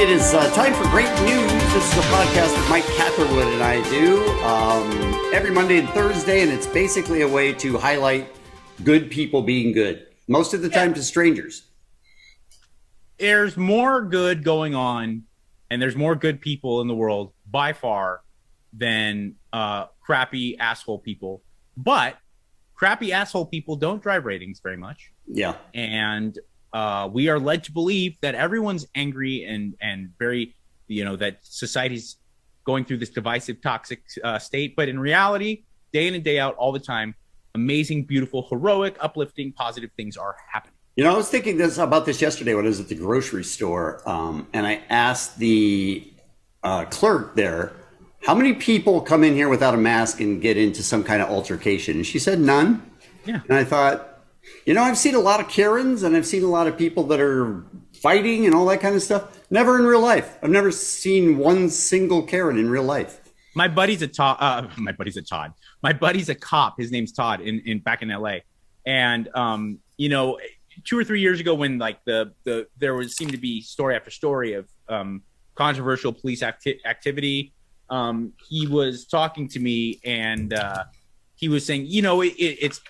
It is time for Great News. This is a podcast that Mike Catherwood and I do every Monday and Thursday, and it's basically a way to highlight good people being good, most of the time to strangers. There's more good going on, and there's more good people in the world by far than crappy asshole people. But crappy asshole people don't drive ratings very much. Yeah. And we are led to believe that everyone's angry and very, that society's going through this divisive, toxic state. But in reality, day in and day out, all the time, amazing, beautiful, heroic, uplifting, positive things are happening. I was thinking about this yesterday when I was at the grocery store, and I asked the clerk there, how many people come in here without a mask and get into some kind of altercation? And she said none. Yeah. And I thought, I've seen a lot of Karens and I've seen a lot of people that are fighting and all that kind of stuff. Never in real life. I've never seen one single Karen in real life. My buddy's a Todd. My buddy's a cop. His name's Todd in back in LA. And 2 or 3 years ago, when there seemed to be story after story of controversial police activity, he was talking to me and he was saying, it's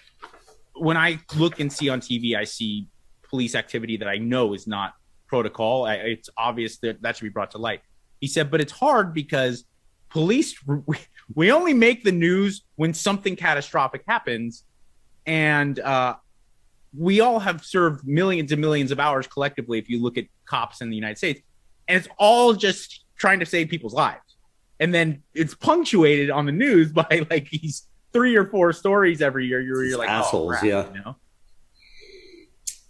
when I look and see on TV, I see police activity that I know is not protocol. It's obvious that should be brought to light. He said, but it's hard because police, we only make the news when something catastrophic happens. And we all have served millions and millions of hours collectively, if you look at cops in the United States. And it's all just trying to save people's lives. And then it's punctuated on the news by these 3 or 4 stories every year. You're like, assholes, oh, crap, yeah.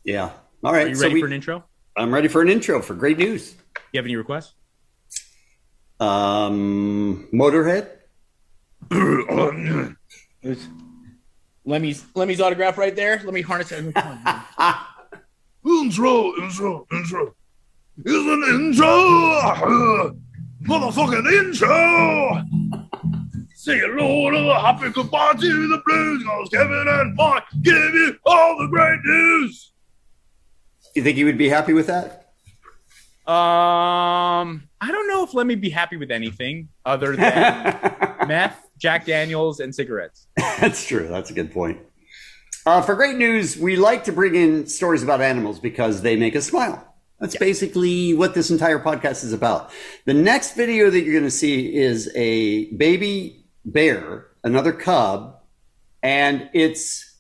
Yeah. All right. Are you ready for an intro? I'm ready for an intro for Great News. You have any requests? Motorhead. Lemmy's autograph right there. Let me harness it. Intro. Is an intro. Motherfucking intro. Say hello to the happy goodbye to the blues, cause Kevin and Mike give you all the great news. You think you would be happy with that? I don't know if Lemmy be happy with anything other than meth, Jack Daniels, and cigarettes. That's true. That's a good point. For Great News, we like to bring in stories about animals because they make us smile. That's basically what this entire podcast is about. The next video that you're going to see is a baby bear, another cub, and it's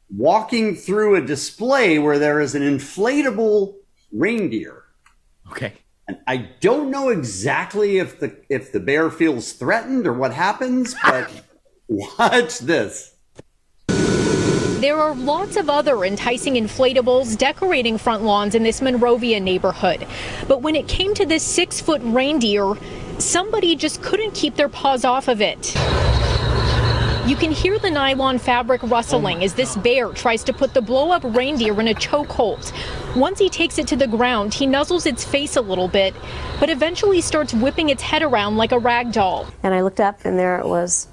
walking through a display where there is an inflatable reindeer. Okay. And I don't know exactly if the bear feels threatened or what happens, but watch this. There are lots of other enticing inflatables decorating front lawns in this Monrovia neighborhood. But when it came to this 6-foot reindeer, somebody just couldn't keep their paws off of it. You can hear the nylon fabric rustling as this bear tries to put the blow-up reindeer in a chokehold. Once he takes it to the ground, he nuzzles its face a little bit, but eventually starts whipping its head around like a rag doll. And I looked up, and there it was,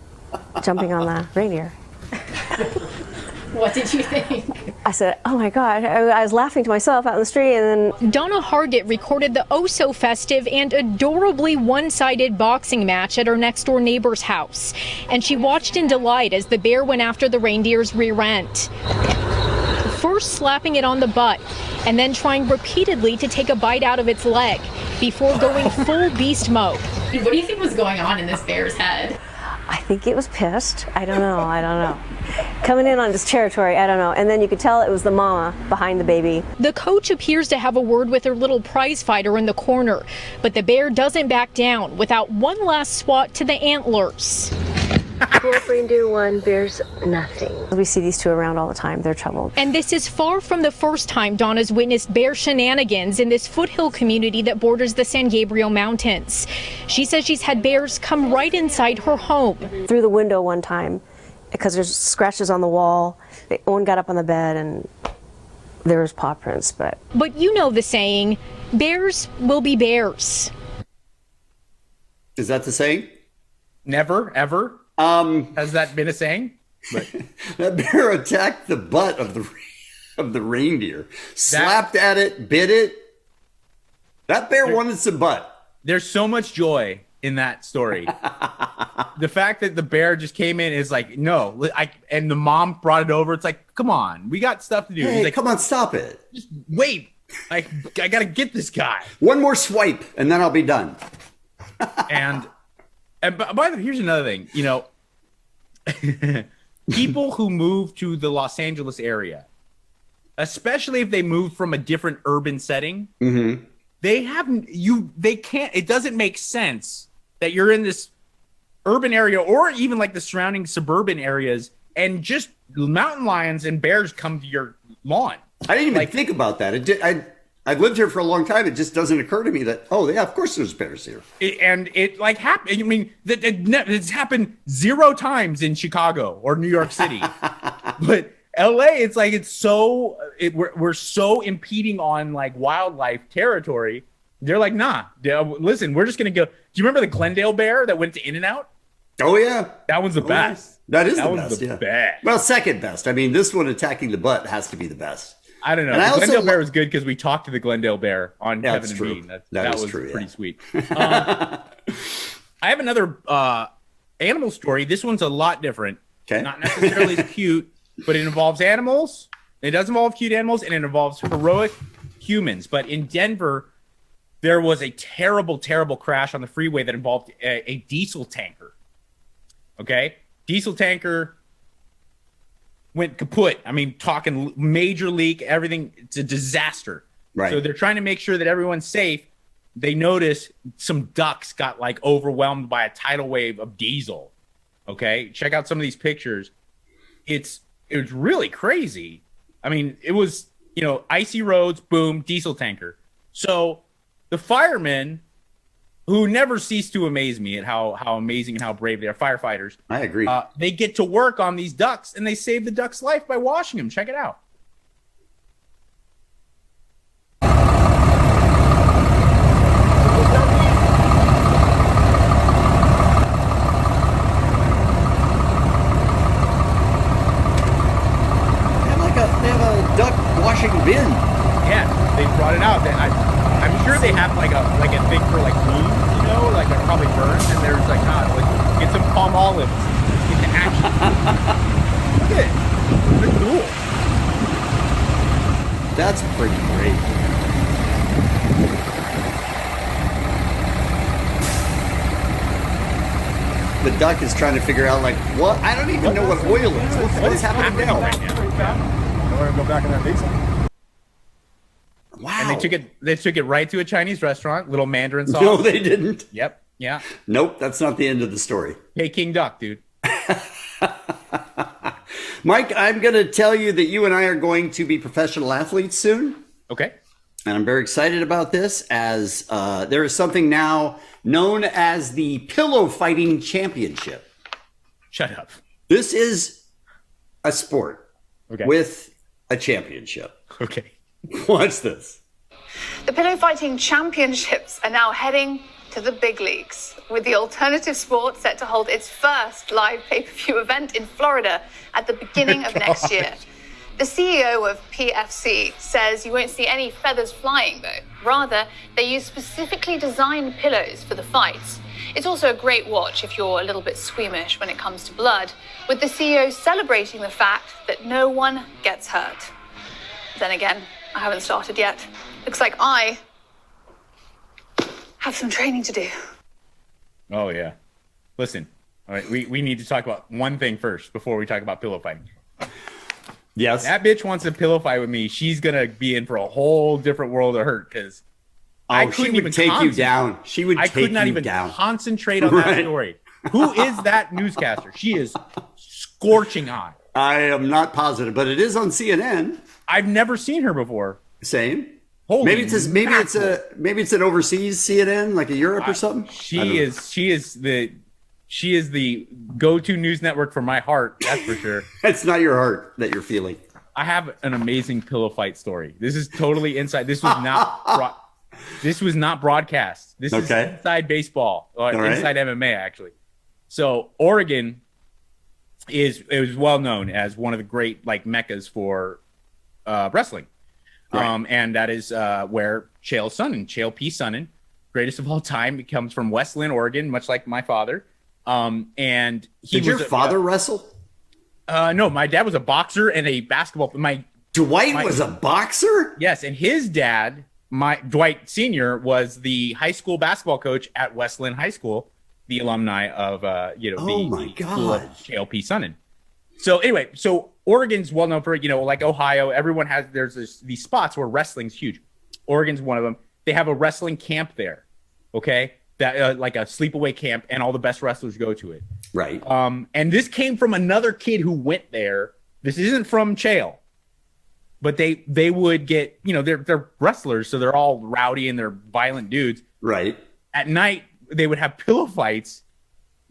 jumping on the reindeer. What did you think? I said, oh my God. I was laughing to myself out in the street, and then Donna Hargett recorded the oh-so-festive and adorably one-sided boxing match at her next-door neighbor's house. And she watched in delight as the bear went after the reindeer's rear end. First slapping it on the butt, and then trying repeatedly to take a bite out of its leg before going full beast mode. What do you think was going on in this bear's head? I think it was pissed. I don't know. Coming in on this territory, I don't know. And then you could tell it was the mama behind the baby. The coach appears to have a word with her little prize fighter in the corner, but the bear doesn't back down without one last swat to the antlers. Wolf reindeer one, bears nothing. We see these two around all the time. They're troubled. And this is far from the first time Donna's witnessed bear shenanigans in this foothill community that borders the San Gabriel Mountains. She says she's had bears come right inside her home. Through the window one time, because there's scratches on the wall. One got up on the bed and there was paw prints, but you know the saying, bears will be bears. Is that the saying? Never, ever. Has that been a saying? But that bear attacked the butt of the reindeer, slapped at it, bit it. That bear wanted some butt. There's so much joy in that story. The fact that the bear just came in is like, no, and the mom brought it over. It's like, come on, we got stuff to do. Hey, He's like, come on, stop it. just wait. I got to get this guy. One more swipe, and then I'll be done. And by the way, here's another thing. You know, people who move to the Los Angeles area, especially if they move from a different urban setting, they can't. It doesn't make sense that you're in this urban area or even like the surrounding suburban areas, and just mountain lions and bears come to your lawn. I didn't even think about that. I've lived here for a long time. It just doesn't occur to me that, oh, yeah, of course there's bears here. It like happened. I mean, it's happened 0 times in Chicago or New York City. But LA, it's like we're so impeding on like wildlife territory. They're like, nah, listen, we're just going to go. Do you remember the Glendale bear that went to In-N-Out? Oh, yeah. That one's the best. That is that the one's best, the yeah. best. Well, second best. I mean, this one attacking the butt has to be the best. I don't know. And The I also Glendale bear was good because we talked to the Glendale bear on Yeah, Kevin that's and true. Bean. That was true, pretty yeah. sweet. I have another animal story. This one's a lot different. Okay. Not necessarily as cute, but it involves animals. It does involve cute animals, and it involves heroic humans. But in Denver, there was a terrible, terrible crash on the freeway that involved a diesel tanker. Okay? Diesel tanker went kaput. I mean, talking major leak, everything. It's a disaster. Right. So they're trying to make sure that everyone's safe. They notice some ducks got like overwhelmed by a tidal wave of diesel. Okay, check out some of these pictures. It was really crazy. I mean, it was, icy roads, boom, diesel tanker. So the firemen, who never cease to amaze me at how amazing and how brave they are, firefighters. I agree. They get to work on these ducks, and they save the duck's life by washing them. Check it out. They have a duck washing bin. Yeah, they brought it out. I'm sure they have like a thing for like wounds, like they're probably burns, and there's like, get some palm olives, get to action. Look at it. They're cool. That's pretty great. The duck is trying to figure out, like, what? I don't even know what oil is. What is happening now? Right now. We're gonna go back in that pizza. Wow. And they took it right to a Chinese restaurant, little Mandarin sauce. No, they didn't. Yep. Yeah. Nope, that's not the end of the story. Peking duck, dude. Mike, I'm going to tell you that you and I are going to be professional athletes soon. Okay. And I'm very excited about this, as there is something now known as the Pillow Fighting Championship. Shut up. This is a sport with a championship. Okay. Watch this. The Pillow Fighting Championships are now heading to the big leagues, with the alternative sport set to hold its first live pay-per-view event in Florida at the beginning of next year. The CEO of PFC says you won't see any feathers flying, though. Rather, they use specifically designed pillows for the fights. It's also a great watch if you're a little bit squeamish when it comes to blood, with the CEO celebrating the fact that no one gets hurt. Then again, I haven't started yet. Looks like I have some training to do. Oh, yeah. Listen, all right, we need to talk about one thing first before we talk about pillow fighting. Yes. That bitch wants to pillow fight with me. She's going to be in for a whole different world of hurt, because I couldn't she even would take you down. She would I take could not you even down. concentrate on that story. Who is that newscaster? She is scorching hot. I am not positive, but it is on CNN. I've never seen her before. Same. Holy maybe it's an overseas CNN, like a Europe or something. She is the go-to news network for my heart. That's for sure. It's not your heart that you're feeling. I have an amazing pillow fight story. This is totally inside. This was not broadcast. This is inside baseball or inside MMA, actually. So Oregon is well known as one of the great like meccas for wrestling. Right. And that is where Chael Sonnen, Chael P. Sonnen, greatest of all time, he comes from West Linn, Oregon, much like my father. And he Did your father wrestle? No, my dad was a boxer and a basketball. Dwight was a boxer? Yes, and his dad, Dwight Sr., was the high school basketball coach at West Linn High School, the alumni of Oh my God. Chael P. Sonnen. So anyway, so Oregon's well known for, like Ohio, everyone has, these spots where wrestling's huge. Oregon's one of them. They have a wrestling camp there, okay? That like a sleepaway camp, and all the best wrestlers go to it. Right. And this came from another kid who went there. This isn't from Chael, but they would get, they're wrestlers, so they're all rowdy and they're violent dudes. Right. At night, they would have pillow fights,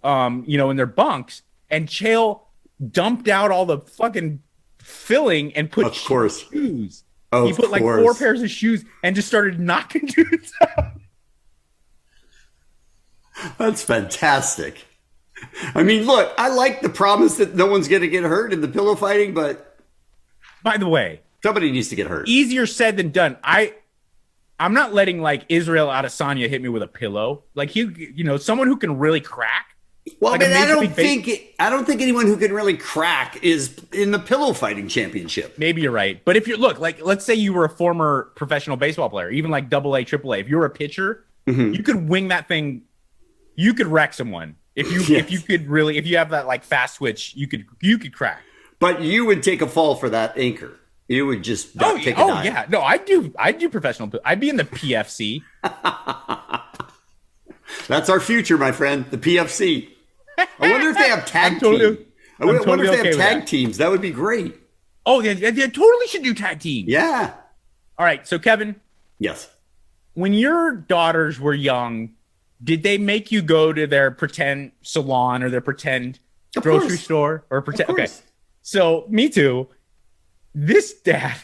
in their bunks, and Chael dumped out all the fucking filling and put shoes. He put like 4 pairs of shoes and just started knocking dudes out. That's fantastic. I mean, look, I like the promise that no one's going to get hurt in the pillow fighting, but by the way, somebody needs to get hurt. Easier said than done. I'm not letting like Israel Adesanya hit me with a pillow. Like someone who can really crack. Well, like I mean, I don't think anyone who can really crack is in the pillow fighting championship. Maybe you're right, but if you look, like, let's say you were a former professional baseball player, even like AA, AAA. If you were a pitcher, you could wing that thing. You could wreck someone if you have that like fast switch. You could crack. But you would take a fall for that anchor. You would just take a dive. Yeah, no, I do professional. I'd be in the PFC. That's our future, my friend. The PFC. I wonder if they have tag teams. I wonder if they have tag teams. That would be great. Oh, they totally should do tag teams. Yeah. All right. So, Kevin. Yes. When your daughters were young, did they make you go to their pretend salon or their pretend grocery store or pretend? Okay. So, me too. This dad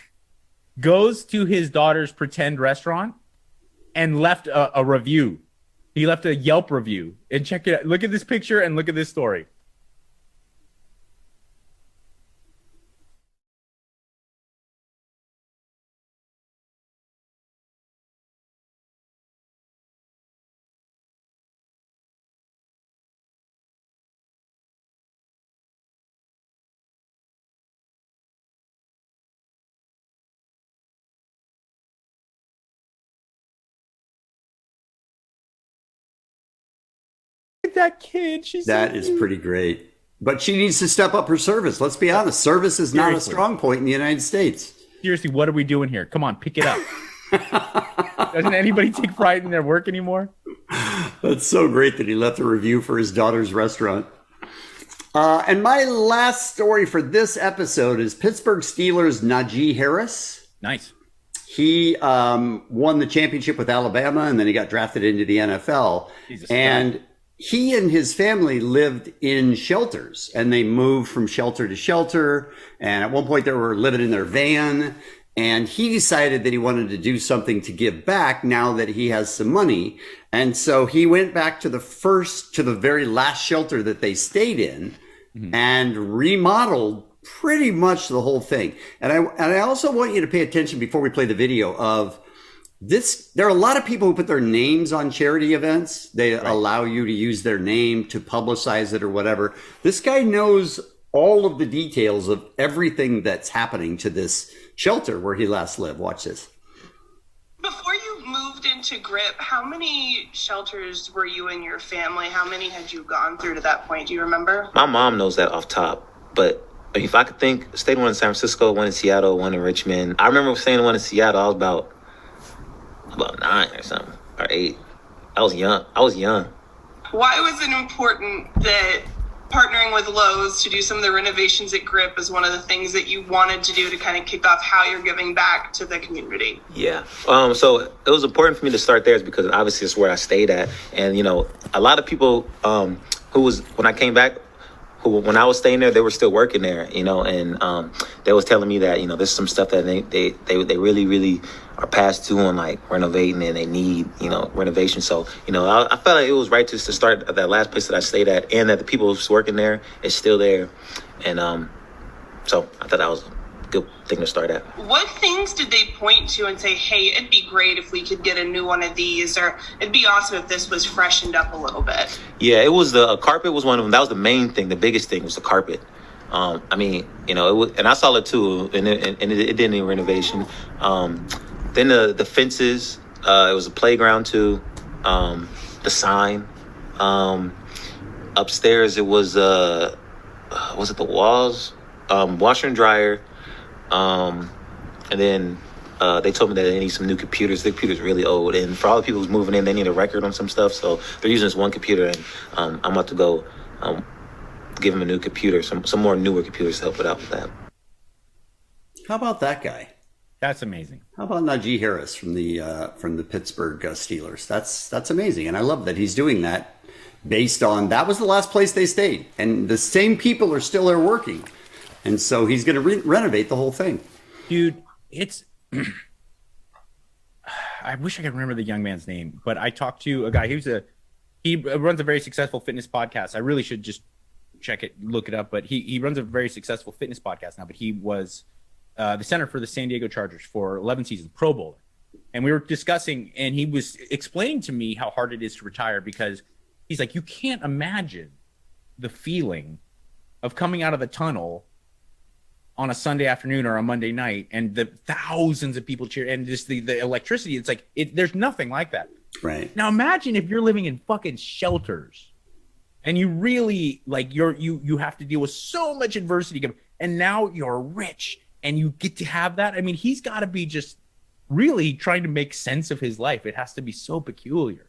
goes to his daughter's pretend restaurant and left a review. He left a Yelp review, and check it out. Look at this picture and look at this story. That kid, that is pretty great, but she needs to step up her service. Let's be honest, service is not a strong point in the United States. Seriously, what are we doing here? Come on, pick it up. Doesn't anybody take pride in their work anymore? That's so great that he left a review for his daughter's restaurant. And my last story for this episode is Pittsburgh Steelers Najee Harris. Nice. He won the championship with Alabama, and then he got drafted into the NFL. And he and his family lived in shelters, and they moved from shelter to shelter. And at one point they were living in their van, and he decided that he wanted to do something to give back now that he has some money. And so he went back to the very last shelter that they stayed in and remodeled pretty much the whole thing. And I also want you to pay attention before we play the video of this. There are a lot of people who put their names on charity events. They allow you to use their name to publicize it or whatever. This guy knows all of the details of everything that's happening to this shelter where he last lived. Watch this. Before you moved into GRIP, how many shelters were you and your family? How many had you gone through to that point? Do you remember? My mom knows that off top, but if I could think, stayed one in San Francisco, one in Seattle, one in Richmond. I remember staying one in Seattle. I was about 9 or something, or 8. I was young. Why was it important that partnering with Lowe's to do some of the renovations at GRIP is one of the things that you wanted to do to kind of kick off how you're giving back to the community? Yeah. So it was important for me to start there because obviously it's where I stayed at. And, a lot of people when I came back, when I was staying there, they were still working there, and they was telling me that, there's some stuff that they really, really are past due on, like, renovating, and they need, renovation. So, I felt like it was right to start at that last place that I stayed at, and that the people who's working there is still there. And so I thought that was good thing to start at. What things did they point to and say, hey, it'd be great if we could get a new one of these, or it'd be awesome if this was freshened up a little bit? Yeah, it was the carpet was one of them. That was the main thing. The biggest thing was the carpet. I mean, you know, it was, and I saw it too, and it did need renovation. Then the fences, it was a playground too. The sign, upstairs it was it the walls, washer and dryer, and then they told me that they need some new computers. The computer's really old, and for all the people who's moving in, they need a record on some stuff. So they're using this one computer, and I'm about to go give them a new computer, some more newer computers to help it out with that. How about that guy? That's amazing. How about Najee Harris from the Pittsburgh Steelers? That's amazing, and I love that he's doing that based on that was the last place they stayed, and the same people are still there working, and so he's going to renovate the whole thing. Dude, it's. I wish I could remember the young man's name, but I talked to a guy. He runs a very successful fitness podcast. I really should just check it, look it up, but he runs a very successful fitness podcast now. But he was the center for the San Diego Chargers for 11 seasons, Pro Bowler. And we were discussing, and he was explaining to me how hard it is to retire, because he's like, you can't imagine the feeling of coming out of the tunnel on a Sunday afternoon or a Monday night and the thousands of people cheer and just the electricity. It's like, there's nothing like that. Right. Now imagine if you're living in fucking shelters and you really like you have to deal with so much adversity, and now you're rich and you get to have that. I mean, he's got to be just really trying to make sense of his life. It has to be so peculiar.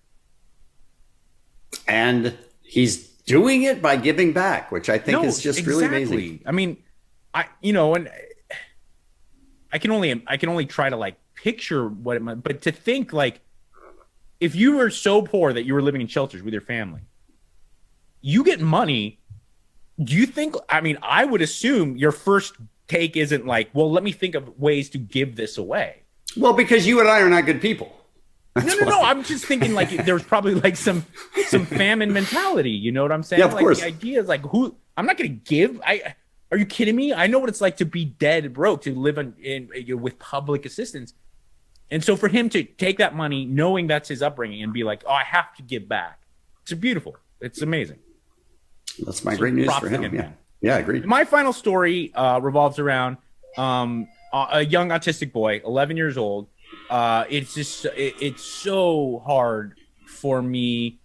And he's doing it by giving back, which I think is just really amazing. I mean, and I can only try to like picture what it might, but to think like if you were so poor that you were living in shelters with your family, you get money. Do you think, I mean, I would assume your first take isn't like, well, let me think of ways to give this away. Well, because you and I are not good people. No. I'm just thinking like there's probably like some famine mentality. You know what I'm saying? Yeah, of like course. The idea is like, I'm not going to give. Are you kidding me? I know what it's like to be dead broke, to live with public assistance. And so for him to take that money, knowing that's his upbringing, and be like, oh, I have to give back. It's beautiful. It's amazing. That's my great news for him. Yeah, agreed. My final story revolves around a young autistic boy, 11 years old. It's so hard for me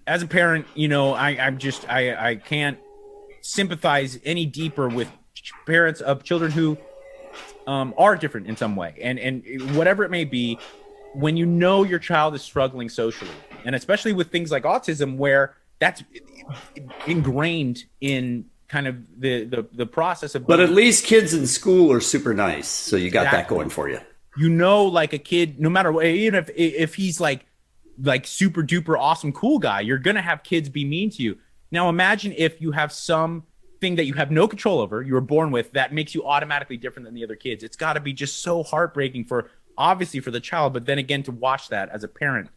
as a parent. You know, I can't sympathize any deeper with parents of children who are different in some way, and whatever it may be. When you know your child is struggling socially, and especially with things like autism, where that's ingrained in kind of the process of. But at least kids in school are super nice, so you got that going for you. You know, like a kid, no matter what, even if he's like super duper awesome cool guy, you're gonna have kids be mean to you. Now imagine if you have something that you have no control over, you were born with, that makes you automatically different than the other kids. It's got to be just so heartbreaking for the child, but then again to watch that as a parent.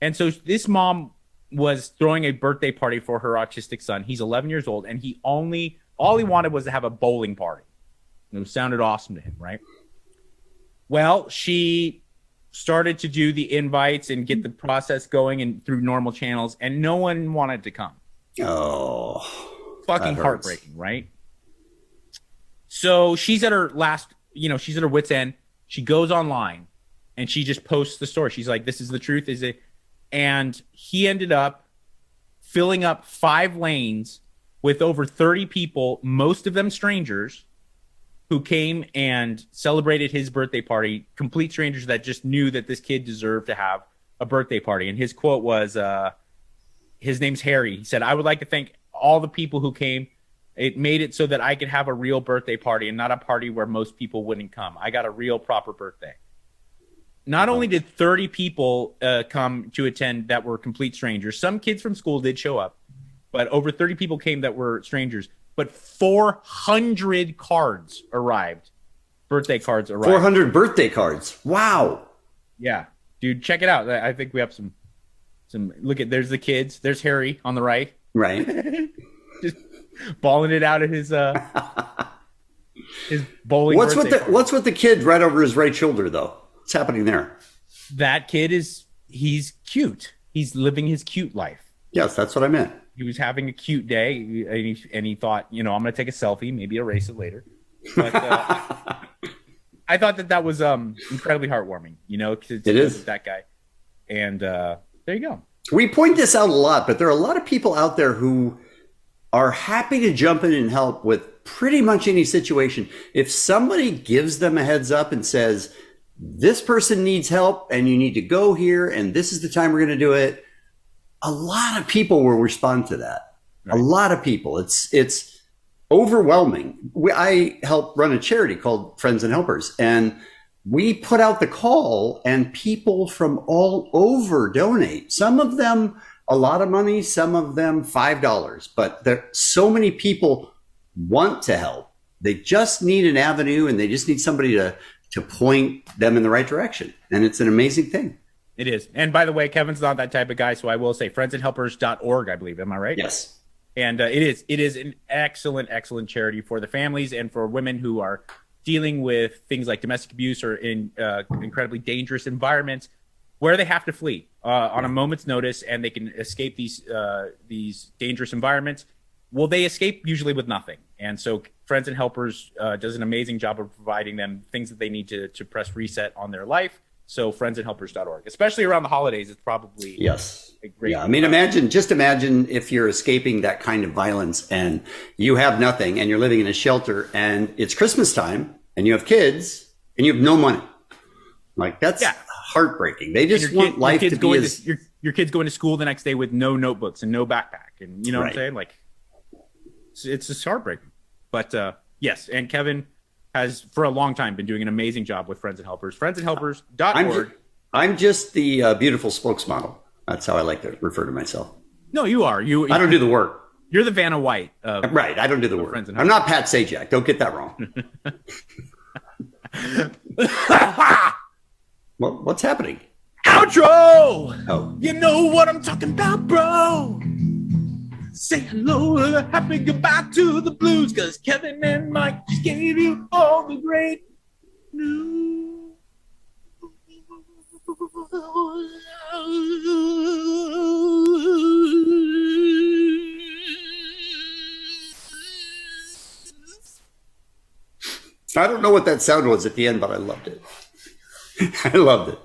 And so this mom was throwing a birthday party for her autistic son. He's 11 years old, and all he wanted was to have a bowling party. It sounded awesome to him, right? Well, she started to do the invites and get the process going and through normal channels, and no one wanted to come. Oh, fucking heartbreaking, right? So she's at her she's at her wit's end. She goes online and she just posts the story. She's like, this is the truth, is it? And he ended up filling up 5 lanes with over 30 people, most of them strangers, who came and celebrated his birthday party, complete strangers that just knew that this kid deserved to have a birthday party. And his quote was, his name's Harry. He said, I would like to thank all the people who came. It made it so that I could have a real birthday party and not a party where most people wouldn't come. I got a real proper birthday. Not only did 30 people come to attend that were complete strangers, some kids from school did show up, but over 30 people came that were strangers. But 400 cards arrived. Birthday cards arrived. 400 birthday cards. Wow. Yeah. Dude, check it out. I think we have some look at, there's the kids. There's Harry on the right. Right. Just balling it out at his his bowling. What's birthday party. with the kid right over his right shoulder though? What's happening there? That kid he's cute. He's living his cute life. Yes, that's what I meant. He was having a cute day, and he thought, I'm going to take a selfie, maybe erase it later. But I thought that was incredibly heartwarming, it is that guy. And there you go. We point this out a lot, but there are a lot of people out there who are happy to jump in and help with pretty much any situation. If somebody gives them a heads up and says, this person needs help and you need to go here and this is the time we're going to do it, a lot of people will respond to that. Right. A lot of people. It's overwhelming. I help run a charity called Friends and Helpers, and we put out the call and people from all over donate. Some of them a lot of money, some of them $5, but there so many people want to help. They just need an avenue and they just need somebody to point them in the right direction. And it's an amazing thing. It is. And by the way, Kevin's not that type of guy, so I will say friendsandhelpers.org, I believe. Am I right? Yes. And it is an excellent charity for the families and for women who are dealing with things like domestic abuse or in incredibly dangerous environments where they have to flee on a moment's notice, and they can escape these dangerous environments. Well, they escape usually with nothing. And so Friends and Helpers does an amazing job of providing them things that they need to press reset on their life. So friendsandhelpers.org, especially around the holidays, it's probably a great. Yeah, I mean, imagine if you're escaping that kind of violence and you have nothing and you're living in a shelter and it's Christmas time and you have kids and you have no money. Like that's heartbreartbreaking. They just want life to be your kid's going to school the next day with no notebooks and no backpack, and you know what I'm saying? Like it's just heartbreaking. But yes, and Kevin has for a long time been doing an amazing job with Friends and Helpers. Friendsandhelpers.org. I'm just the beautiful spokesmodel. That's how I like to refer to myself. No, you are. I don't do the work. You're the Vanna White. Right. I don't do the work. I'm not Pat Sajak. Don't get that wrong. Well, what's happening? Outro! Oh. You know what I'm talking about, bro. Say hello and a happy goodbye to the blues, because Kevin and Mike just gave you all the great news. I don't know what that sound was at the end, but I loved it. I loved it.